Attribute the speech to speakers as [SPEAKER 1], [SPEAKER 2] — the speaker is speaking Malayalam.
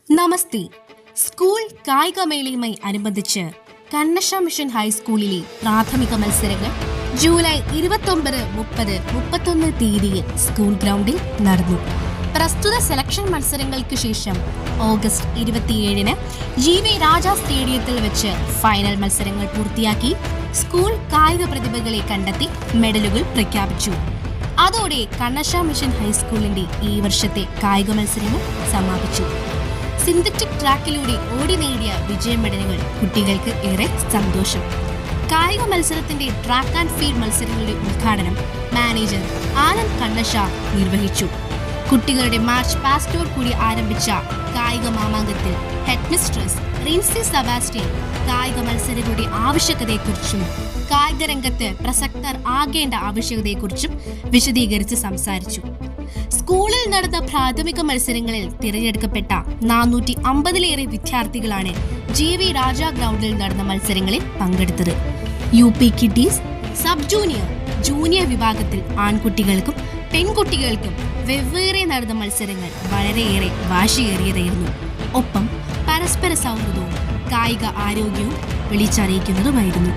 [SPEAKER 1] നമസ്തേ. സ്കൂൾ കായികമേളയുമായി അനുബന്ധിച്ച് കണ്ണശ മിഷൻ ഹൈസ്കൂളിലെ പ്രാഥമിക മത്സരങ്ങൾ ജൂലൈ 29, 30, 31 തീയതിയിൽ സ്കൂൾ ഗ്രൗണ്ടിൽ നടന്നു. പ്രസ്തുത സെലക്ഷൻ മത്സരങ്ങൾക്ക് ശേഷം ഓഗസ്റ്റ് 27-ന് GV രാജ സ്റ്റേഡിയത്തിൽ വെച്ച് ഫൈനൽ മത്സരങ്ങൾ പൂർത്തിയാക്കി സ്കൂൾ കായിക പ്രതിഭകളെ കണ്ടെത്തി മെഡലുകൾ പ്രഖ്യാപിച്ചു. അതോടെ കണ്ണശ മിഷൻ ഹൈസ്കൂളിന്റെ ഈ വർഷത്തെ കായിക മത്സരങ്ങൾ സമാപിച്ചു. സിന്തറ്റിക് ട്രാക്കിലൂടെ ഓടി നേടിയ വിജയ മെഡലുകൾ കുട്ടികൾക്ക് ഏറെ സന്തോഷം. കായിക മത്സരത്തിന്റെ ട്രാക്ക് ആൻഡ് ഫീൽഡ് മത്സരങ്ങളുടെ ഉദ്ഘാടനം മാനേജർ ആനന്ദ് കണ്ണശ നിർവഹിച്ചു. കുട്ടികളുടെ മാർച്ച് പാസ്റ്റോട് കൂടി ആരംഭിച്ച കായിക മാമാങ്കത്തിൽ ഹെഡ് മിസ്ട്രസ് റിൻസി സെബാസ്റ്റ്യൻ കായിക മത്സരങ്ങളുടെ ആവശ്യകതയെക്കുറിച്ചും കായിക രംഗത്ത് പ്രസക്തർ ആകേണ്ട ആവശ്യകതയെക്കുറിച്ചും വിശദീകരിച്ച് സംസാരിച്ചു. സ്കൂളിൽ നടന്ന പ്രാഥമിക മത്സരങ്ങളിൽ തിരഞ്ഞെടുക്കപ്പെട്ട 450-ലേറെ വിദ്യാർത്ഥികളാണ് GV രാജ ഗ്രൗണ്ടിൽ നടന്ന മത്സരങ്ങളിൽ പങ്കെടുത്തത്. UP kiddies, sub junior, junior വിഭാഗത്തിൽ ആൺകുട്ടികൾക്കും പെൺകുട്ടികൾക്കും വെവ്വേറെ നടന്ന മത്സരങ്ങൾ വളരെയേറെ വാശിയേറിയതായിരുന്നു. ഒപ്പം പരസ്പര സൗഹൃദവും കായിക ആരോഗ്യവും വിളിച്ചറിയിക്കുന്നതുമായിരുന്നു.